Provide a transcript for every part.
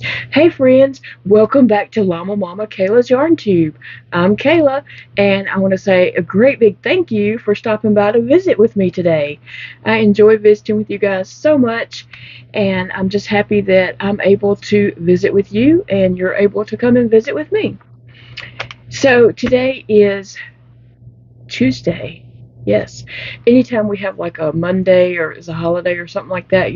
Hey friends, welcome back to Llama Mama Kayla's Yarn Tube. I'm Kayla, and I want to say a great big thank you for stopping by to visit with me today. I enjoy visiting with you guys so much, and I'm just happy that I'm able to visit with you and you're able to come and visit with me. So today is Tuesday. Yes. Anytime we have like a Monday or it's a holiday or something like that,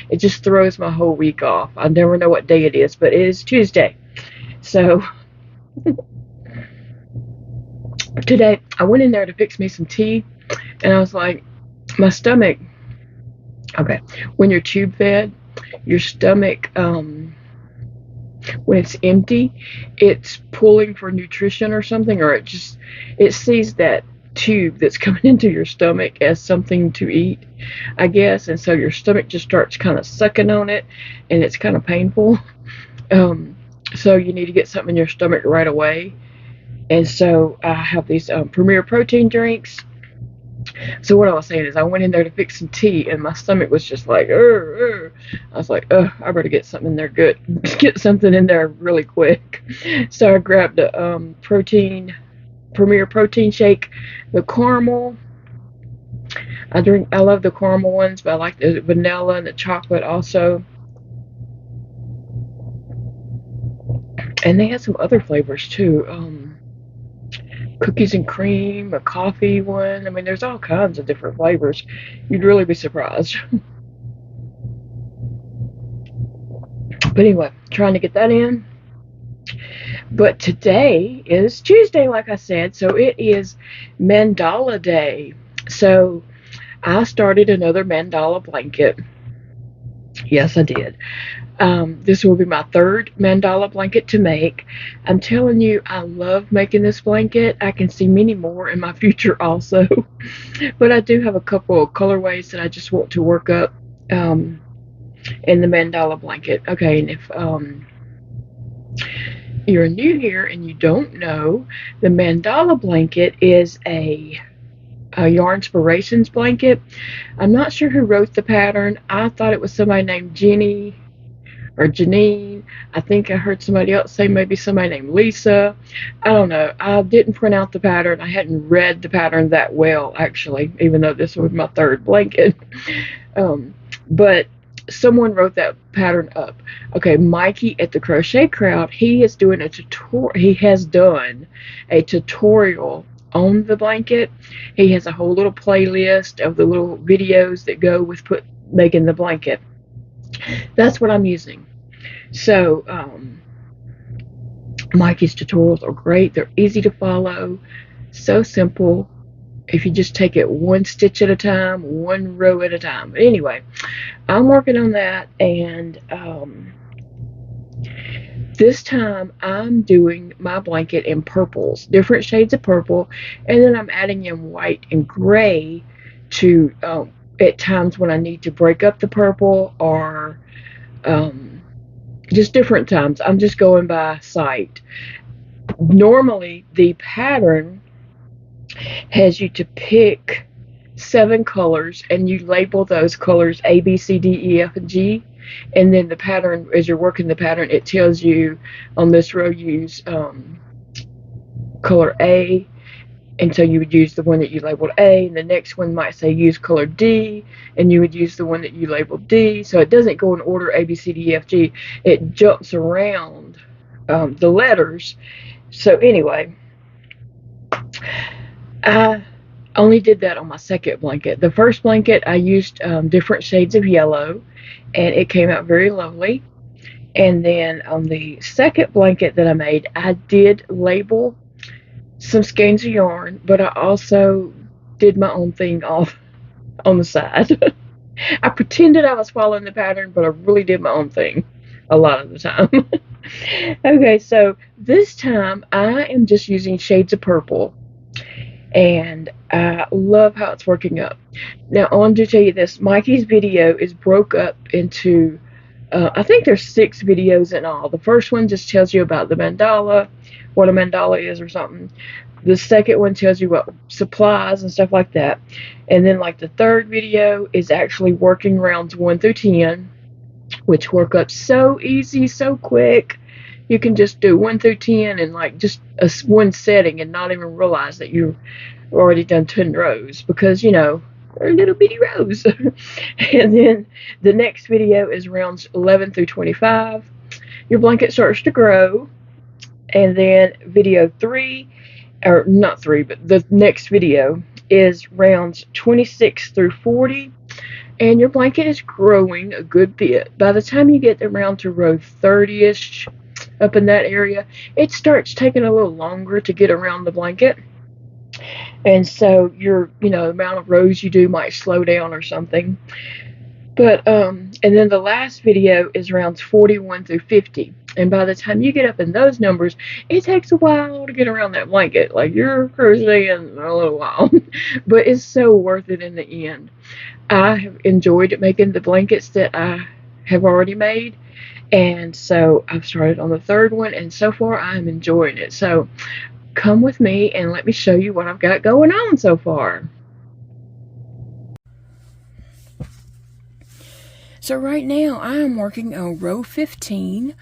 it just throws my whole week off. I never know what day it is, but it is Tuesday. So today I went in there to fix me some tea and I was like, my stomach, okay, when you're tube fed, your stomach, when it's empty, it's pulling for nutrition or something, or it sees that tube that's coming into your stomach as something to eat, I guess, and so your stomach just starts kind of sucking on it, and it's kind of painful. So you need to get something in your stomach right away. And so I have these Premier protein drinks. So what I was saying is I went in there to fix some tea and my stomach was just like, I was like, I better get something in there good. Get something in there really quick. So I grabbed a Premier protein shake, the caramel. I love the caramel ones, but I like the vanilla and the chocolate also. And they had some other flavors too. Cookies and cream, a coffee one. I mean, there's all kinds of different flavors. You'd really be surprised. But anyway, trying to get that in. But today is Tuesday, like I said, so it is Mandala Day. So I started another mandala blanket. Yes, I did. This will be my third mandala blanket to make. I'm telling you, I love making this blanket. I can see many more in my future also. But I do have a couple of colorways that I just want to work up in the mandala blanket. Okay, and if you're new here and you don't know, the mandala blanket is a Yarn Inspirations blanket. I'm not sure who wrote the pattern. I thought it was somebody named Jenny or Janine. I think I heard somebody else say maybe somebody named Lisa. I don't know. I didn't print out the pattern. I hadn't read the pattern that well, actually, even though this was my third blanket. But someone wrote that pattern up. Okay, Mikey at the Crochet Crowd, he is doing a tutorial. He has done a tutorial on the blanket. He has a whole little playlist of the little videos that go with making the blanket. That's what I'm using. So Mikey's tutorials are great. They're easy to follow, so simple. If you just take it one stitch at a time, one row at a time. But anyway, I'm working on that, and this time I'm doing my blanket in purples, different shades of purple, and then I'm adding in white and gray to at times when I need to break up the purple, or just different times. I'm just going by sight. Normally, the pattern has you to pick 7 colors and you label those colors A, B, C, D, E, F, and G. And then the pattern, as you're working the pattern, it tells you on this row use color A, and so you would use the one that you labeled A, and the next one might say use color D, and you would use the one that you labeled D. So it doesn't go in order A, B, C, D, E, F, G. It jumps around the letters. So anyway, I only did that on my second blanket. The first blanket, I used different shades of yellow, and it came out very lovely. And then on the second blanket that I made, I did label some skeins of yarn, but I also did my own thing off on the side. I pretended I was following the pattern, but I really did my own thing a lot of the time. Okay, so this time I am just using shades of purple, and I love how it's working up. Now, I wanted to tell you this. Mikey's video is broke up into, I think there's 6 videos in all. The first one just tells you about the mandala, what a mandala is or something. The second one tells you what supplies and stuff like that. And then like the third video is actually working rounds 1 through 10. which work up so easy, so quick. You can just do 1 through 10 in like just one setting and not even realize that you've already done 10 rows because, you know, they're little bitty rows. And then the next video is rounds 11 through 25. Your blanket starts to grow. And then video 3, or not 3, but the next video is rounds 26 through 40. And your blanket is growing a good bit. By the time you get around to row 30ish, up in that area, it starts taking a little longer to get around the blanket. And so your, amount of rows you do might slow down or something. But, and then the last video is rounds 41 through 50. And by the time you get up in those numbers, it takes a while to get around that blanket. Like, you're crocheting a little while. But it's so worth it in the end. I have enjoyed making the blankets that I have already made. And so I've started on the third one, and so far I'm enjoying it. So come with me and let me show you what I've got going on so far. So right now I am working on row 15.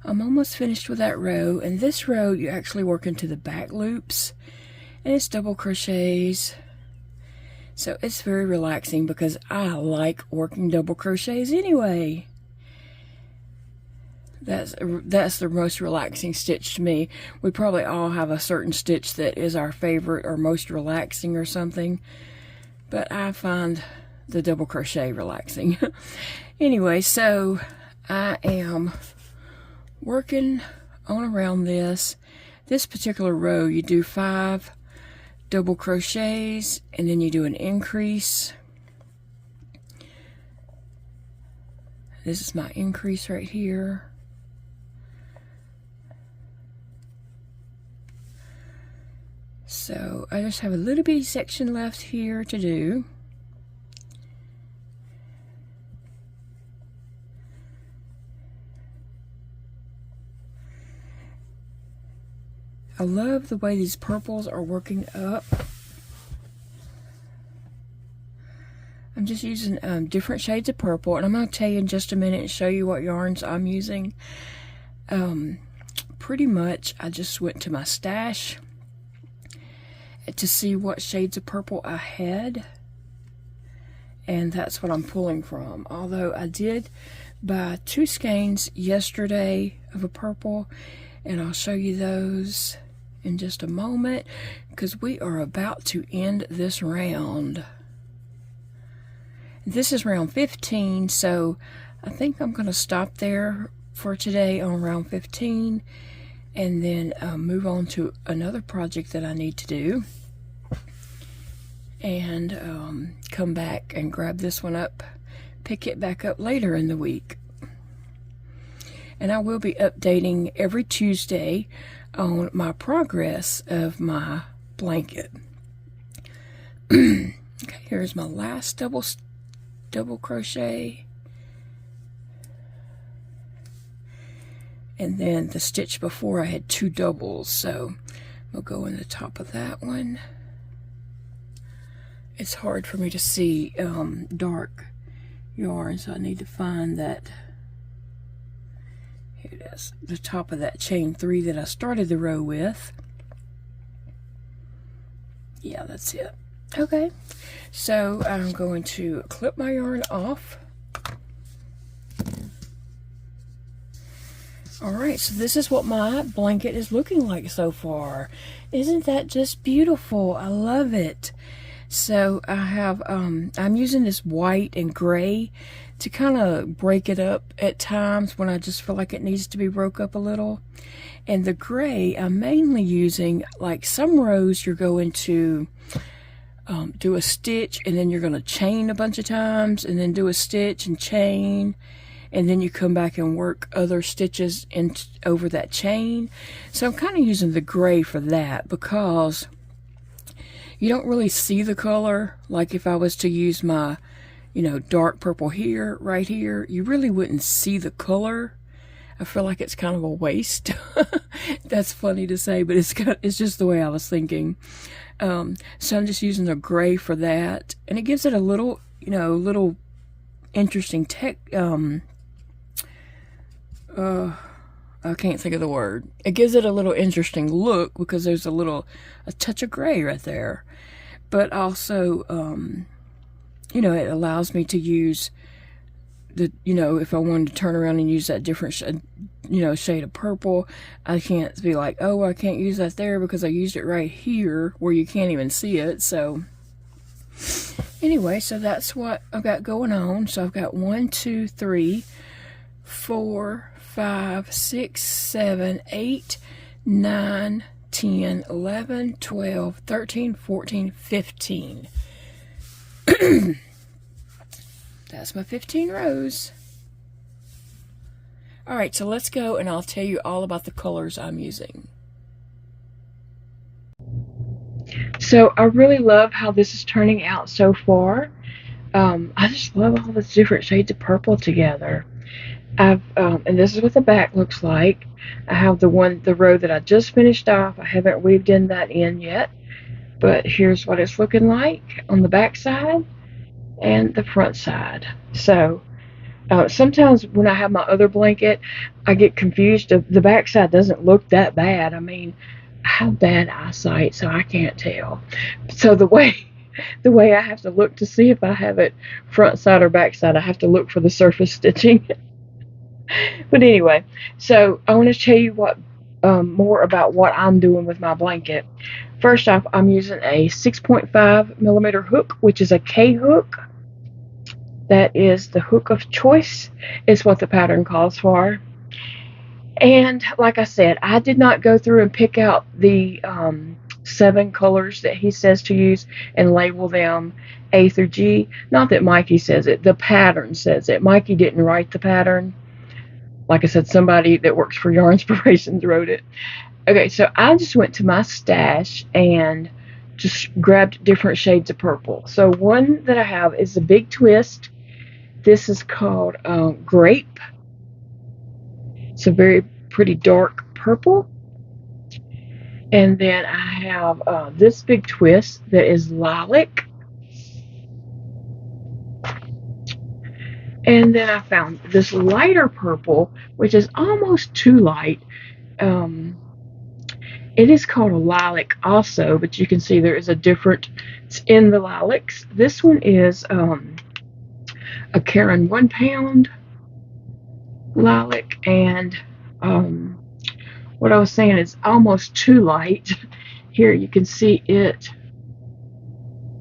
I'm almost finished with that row, and this row you actually work into the back loops, and it's double crochets. So it's very relaxing because I like working double crochets anyway. That's the most relaxing stitch to me. We probably all have a certain stitch that is our favorite or most relaxing or something, but I find the double crochet relaxing. Anyway, so I am working on around this particular row. You do 5 double crochets and then you do an increase. This is my increase right here. So I just have a little bitty section left here to do. I love the way these purples are working up. I'm just using different shades of purple, and I'm going to tell you in just a minute and show you what yarns I'm using. Pretty much I just went to my stash to see what shades of purple I had, and that's what I'm pulling from. Although I did buy 2 skeins yesterday of a purple, and I'll show you those in just a moment because we are about to end this round. This is round 15, so I think I'm going to stop there for today on round 15 and then move on to another project that I need to do and come back and grab this one up, pick it back up later in the week. And I will be updating every Tuesday on my progress of my blanket. Okay, here's my last double crochet, and then the stitch before I had 2 doubles, so we'll go in the top of that one. It's hard for me to see dark yarn, so I need to find that. Here it is, the top of that chain 3 that I started the row with. Yeah, that's it. Okay, so I'm going to clip my yarn off. Alright, so this is what my blanket is looking like so far. Isn't that just beautiful? I love it. So I have, I'm using this white and gray to kind of break it up at times when I just feel like it needs to be broke up a little. And the gray I'm mainly using, like some rows you're going to do a stitch and then you're going to chain a bunch of times and then do a stitch and chain, and then you come back and work other stitches over that chain. So I'm kind of using the gray for that because you don't really see the color. Like if I was to use my, dark purple here, right here, you really wouldn't see the color. I feel like it's kind of a waste. That's funny to say, but it's just the way I was thinking. So I'm just using the gray for that, and it gives it a little, little interesting I can't think of the word. It gives it a little interesting look because there's a touch of gray right there. But also, you know, it allows me to use if I wanted to turn around and use that different, shade of purple, I can't be like, oh, I can't use that there because I used it right here where you can't even see it. So anyway, so that's what I've got going on. So I've got 1, 2, 3, 4, 5, 6, 7, 8, 9, 10, 11, 12, 13, 14, 15. That's my 15 rows. Alright, so let's go and I'll tell you all about the colors I'm using. So I really love how this is turning out so far. I just love all the different shades of purple together. And this is what the back looks like. I have the row that I just finished off. I haven't weaved in that in yet, but here's what it's looking like on the back side and the front side. So sometimes when I have my other blanket, I get confused. The back side doesn't look that bad. I mean, I have bad eyesight, so I can't tell. So the way I have to look to see if I have it front side or back side, I have to look for the surface stitching. But anyway, so I want to tell you more about what I'm doing with my blanket. First off, I'm using a 6.5 millimeter hook, which is a K hook. That is the hook of choice, is what the pattern calls for. And like I said, I did not go through and pick out the 7 colors that he says to use and label them A through G. Not that Mikey says it, the pattern says it. Mikey didn't write the pattern. Like I said, somebody that works for Yarnspirations wrote it. Okay, so I just went to my stash and just grabbed different shades of purple. So one that I have is a Big Twist. This is called Grape. It's a very pretty dark purple. And then I have this Big Twist that is Lilac. And then I found this lighter purple, which is almost too light. It is called a lilac also, but you can see there is a difference in the lilacs. This one is a Karen 1 pound lilac, and what I was saying is almost too light. Here you can see it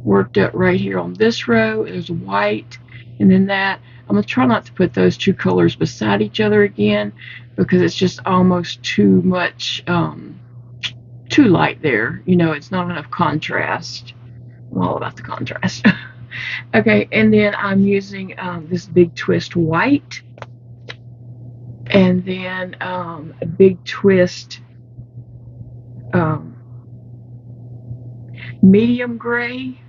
worked up right here on this row. There's white, and then that. I'm going to try not to put those 2 colors beside each other again because it's just almost too much, too light there. You know, it's not enough contrast. I'm all about the contrast. Okay, and then I'm using this Big Twist white, and then a Big Twist medium gray.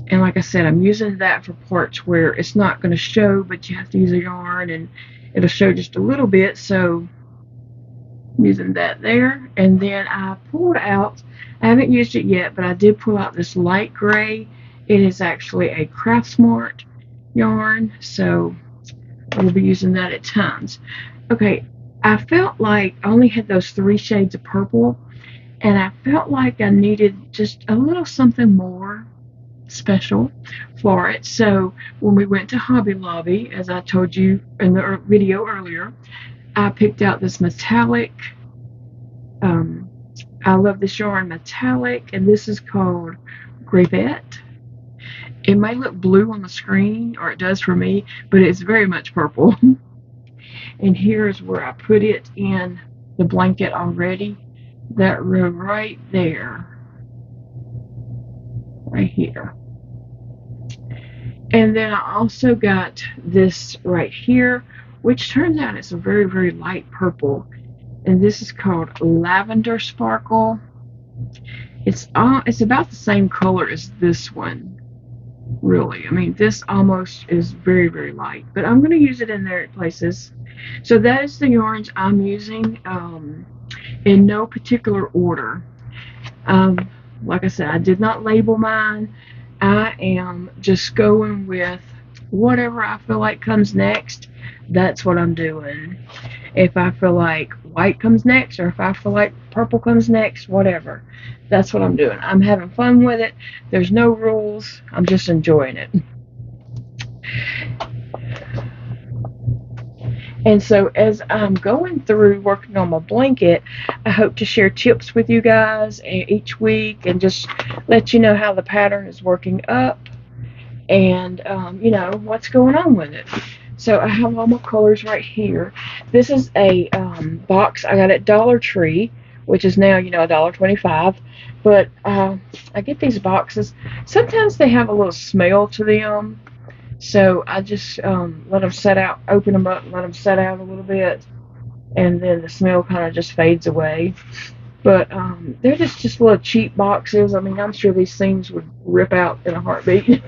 And like I said, I'm using that for parts where it's not going to show, but you have to use a yarn and it'll show just a little bit. So I'm using that there. And then I pulled out, I haven't used it yet, but I did pull out this light gray. It is actually a Craftsmart yarn, so we'll be using that at times. Okay, I felt like I only had those 3 shades of purple, and I felt like I needed just a little something more special for it. So when we went to Hobby Lobby, as I told you in the video earlier, I picked out this metallic. I love this yarn, metallic, and this is called Gravette. It may look blue on the screen, or it does for me, but it's very much purple. And here's where I put it in the blanket already. That row right there. Right here. And then I also got this right here, which turns out it's a very, very light purple. And this is called Lavender Sparkle. It's about the same color as this one, really. I mean, this almost is very, very light, but I'm going to use it in there at places. So that is the yarns I'm using in no particular order. Like I said, I did not label mine. I am just going with whatever I feel like comes next, that's what I'm doing. If I feel like white comes next, or if I feel like purple comes next, whatever, that's what I'm doing. I'm having fun with it. There's no rules. I'm just enjoying it. And so as I'm going through working on my blanket, I hope to share tips with you guys each week and just let you know how the pattern is working up and, what's going on with it. So I have all my colors right here. This is a box I got at Dollar Tree, which is now, $1.25. But I get these boxes. Sometimes they have a little smell to them. So I just let them set out, open them up, and let them set out a little bit, and then the smell kind of just fades away. But they're just little cheap boxes. I mean, I'm sure these things would rip out in a heartbeat.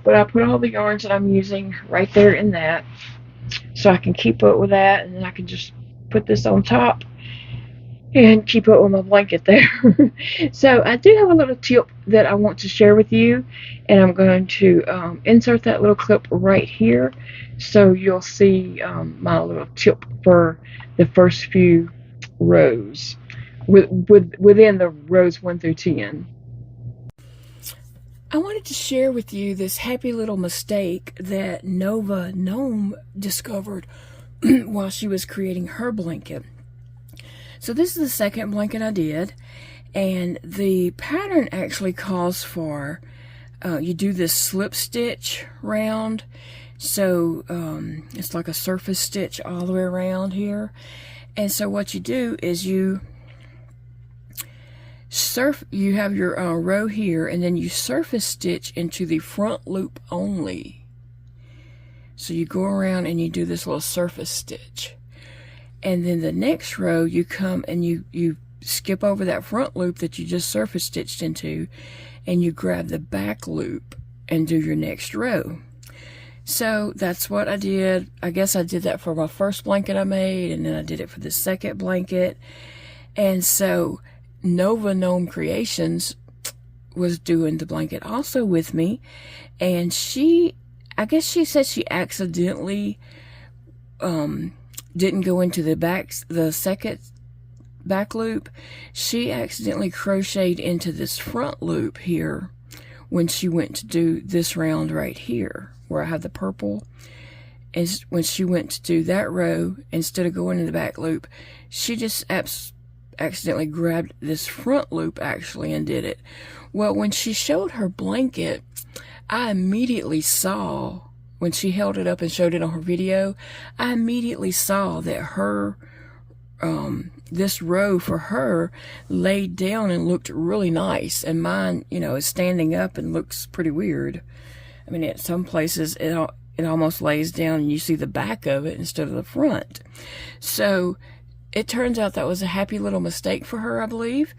But I put all the yarns that I'm using right there in that, so I can keep up with that, and then I can just put this on top and keep up with my blanket there. So I do have a little tip that I want to share with you, and I'm going to insert that little clip right here, so you'll see my little tip for the first few rows within the rows 1 through 10. I wanted to share with you this happy little mistake that Nova Gnome discovered while she was creating her blanket. So this is the second blanket I did, and the pattern actually calls for you do this slip stitch round. So it's like a surface stitch all the way around here. And so what you do is you have your row here, and then you surface stitch into the front loop only. So you go around and you do this little surface stitch. And then the next row, you come and you skip over that front loop that you just surface stitched into, and you grab the back loop and do your next row. So that's what I did. I guess I did that for my first blanket I made, and then I did it for the second blanket. And so Nova Gnome Creations was doing the blanket also with me, and I guess she said she accidentally didn't go into the second back loop. She accidentally crocheted into this front loop here when she went to do this round right here where I have the purple. And when she went to do that row, instead of going in the back loop, she just accidentally grabbed this front loop actually and did it. Well, when she showed her blanket, I immediately saw, when she held it up and showed it on her video, I immediately saw that her this row for her laid down and looked really nice, and mine, is standing up and looks pretty weird. I mean, at some places it almost lays down and you see the back of it instead of the front. So it turns out that was a happy little mistake for her, I believe.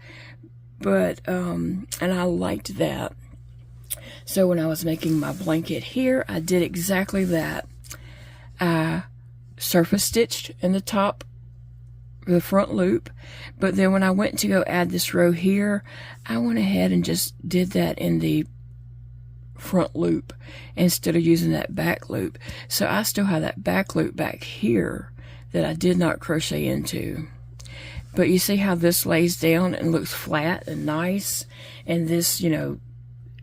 But and I liked that. So when I was making my blanket here, I did exactly that. I surface stitched in the top, the front loop, but then when I went to go add this row here, I went ahead and just did that in the front loop instead of using that back loop. So I still have that back loop back here that I did not crochet into. But you see how this lays down and looks flat and nice, and this,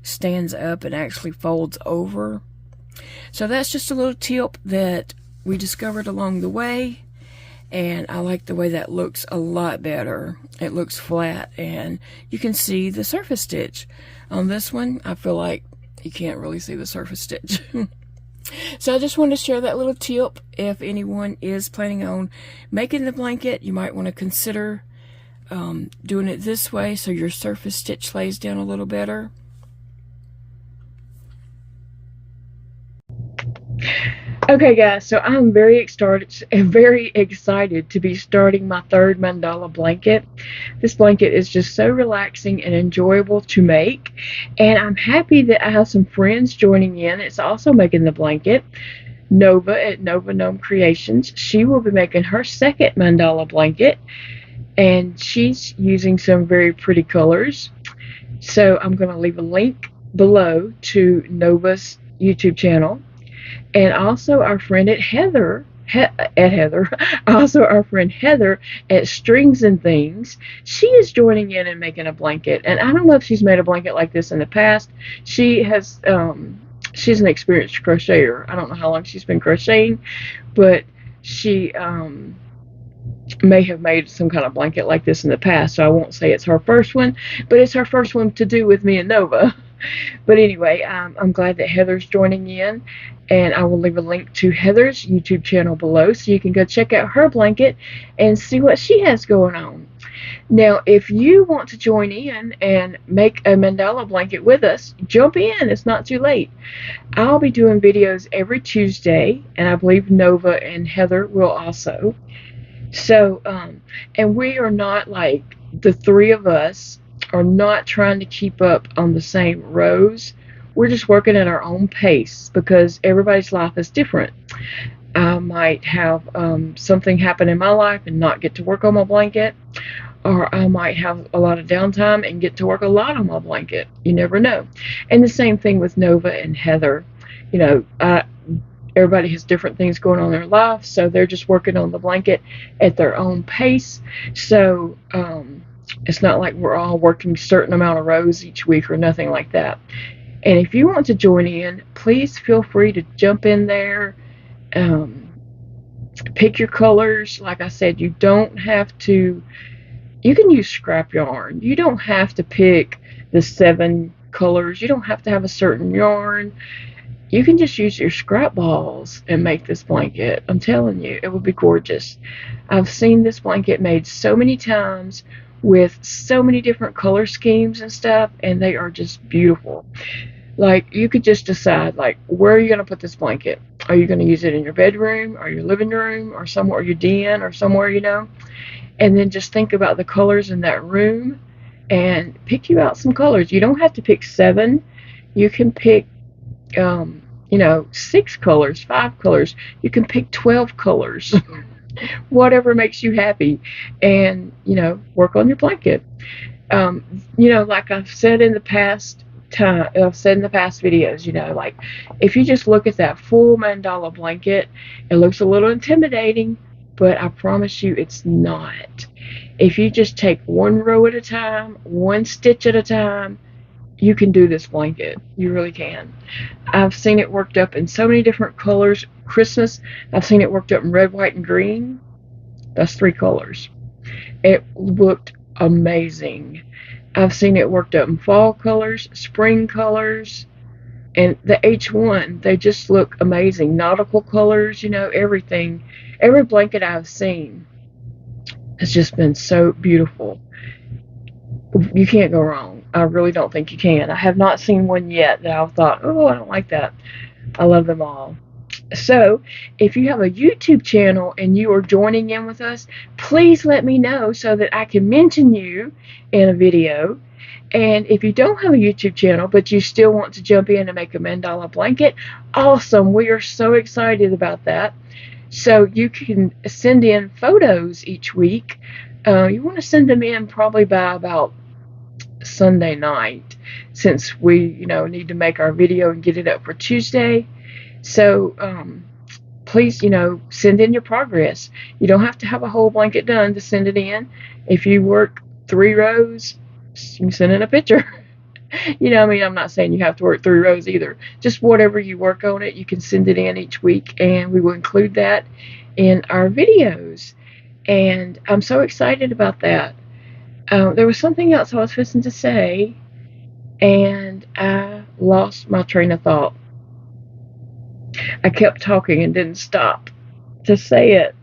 stands up and actually folds over. So that's just a little tip that we discovered along the way, and I like the way that looks a lot better. It looks flat, and you can see the surface stitch. On this one, I feel like you can't really see the surface stitch. So I just wanted to share that little tip. If anyone is planning on making the blanket, you might want to consider doing it this way so your surface stitch lays down a little better. Okay guys, so I'm very excited to be starting my third mandala blanket. This blanket is just so relaxing and enjoyable to make, and I'm happy that I have some friends joining in. It's also making the blanket. Nova at Nova Gnome Creations. She will be making her second mandala blanket, and she's using some very pretty colors. So I'm going to leave a link below to Nova's YouTube channel. And also our friend at Heather, also our friend Heather at Strings and Things, she is joining in and making a blanket. And I don't know if she's made a blanket like this in the past. She's an experienced crocheter. I don't know how long she's been crocheting, but she may have made some kind of blanket like this in the past. So I won't say it's her first one, but it's her first one to do with me and Nova. But anyway, I'm glad that Heather's joining in, and I will leave a link to Heather's YouTube channel below so you can go check out her blanket and see what she has going on. Now, if you want to join in and make a mandala blanket with us, jump in. It's not too late. I'll be doing videos every Tuesday, and I believe Nova and Heather will also. So, and we are not like the three of us are not trying to keep up on the same rows. We're just working at our own pace because everybody's life is different. I might have something happen in my life and not get to work on my blanket, or I might have a lot of downtime and get to work a lot on my blanket. You never know. And the same thing with Nova and Heather. You know, everybody has different things going on in their life, so they're just working on the blanket at their own pace. So it's not like we're all working a certain amount of rows each week or nothing like that. And if you want to join in, please feel free to jump in there. Pick your colors. Like I said, you don't have to. You can use scrap yarn. You don't have to pick the 7 colors. You don't have to have a certain yarn. You can just use your scrap balls and make this blanket. I'm telling you, it will be gorgeous. I've seen this blanket made so many times with so many different color schemes and stuff, and they are just beautiful. Like, you could just decide, like, where are you going to put this blanket? Are you going to use it in your bedroom or your living room or somewhere, your den or somewhere, you know? And then just think about the colors in that room and pick you out some colors. You don't have to pick 7. You can pick 6 colors, 5 colors. You can pick 12 colors, whatever makes you happy, and, work on your blanket. Like I've said in the past videos, like, if you just look at that full mandala blanket, it looks a little intimidating, but I promise you it's not. If you just take one row at a time, one stitch at a time, you can do this blanket. You really can. I've seen it worked up in so many different colors. Christmas, I've seen it worked up in red, white, and green. That's 3 colors. It looked amazing. I've seen it worked up in fall colors, spring colors, and the H1, they just look amazing. Nautical colors, everything. Every blanket I've seen has just been so beautiful. You can't go wrong. I really don't think you can. I have not seen one yet that I've thought, oh, I don't like that. I love them all. So, if you have a YouTube channel and you are joining in with us, please let me know so that I can mention you in a video. And if you don't have a YouTube channel, but you still want to jump in and make a mandala blanket, awesome. We are so excited about that. So you can send in photos each week. You want to send them in probably by about Sunday night, since we need to make our video and get it up for Tuesday. So please send in your progress. You don't have to have a whole blanket done to send it in. If you work 3 rows, you can send in a picture. I'm not saying you have to work 3 rows either. Just whatever you work on it, you can send it in each week, and we will include that in our videos. And I'm so excited about that. There was something else I was fixing to say, and I lost my train of thought. I kept talking and didn't stop to say it.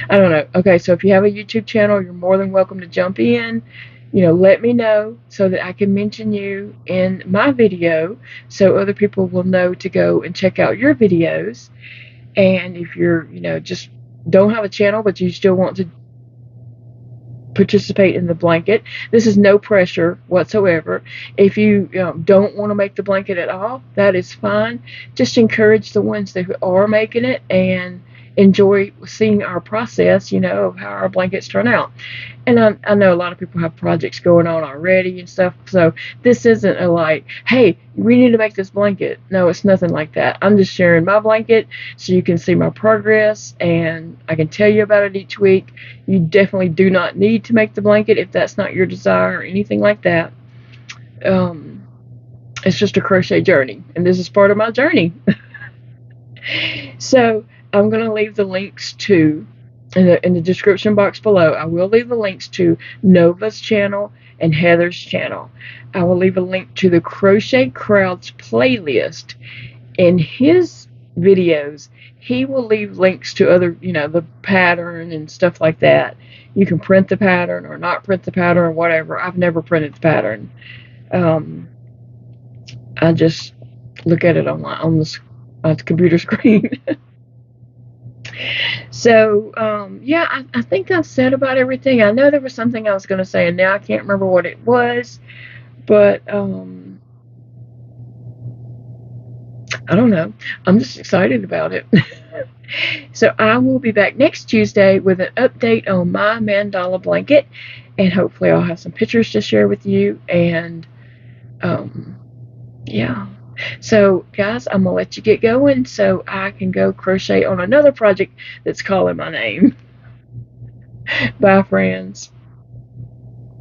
I don't know. Okay, so if you have a YouTube channel, you're more than welcome to jump in. Let me know so that I can mention you in my video so other people will know to go and check out your videos. And if you're, just don't have a channel, but you still want to participate in the blanket, this is no pressure whatsoever. If you don't want to make the blanket at all, that is fine. Just encourage the ones that are making it, and enjoy seeing our process, of how our blankets turn out. And I know a lot of people have projects going on already and stuff, so this isn't a like, hey, we need to make this blanket. No, it's nothing like that. I'm just sharing my blanket so you can see my progress, and I can tell you about it each week. You definitely do not need to make the blanket if that's not your desire or anything like that. It's just a crochet journey, and this is part of my journey. So I'm going to leave the links to, in the description box below, I will leave the links to Nova's channel and Heather's channel. I will leave a link to the Crochet Crowd's playlist. In his videos, he will leave links to other, the pattern and stuff like that. You can print the pattern or not print the pattern or whatever. I've never printed the pattern. I just look at it on the computer screen. So, yeah, I think I've said about everything. I know there was something I was going to say, and now I can't remember what it was. But, I don't know. I'm just excited about it. So I will be back next Tuesday with an update on my mandala blanket. And hopefully I'll have some pictures to share with you. And, yeah. So, guys, I'm going to let you get going so I can go crochet on another project that's calling my name. Bye, friends.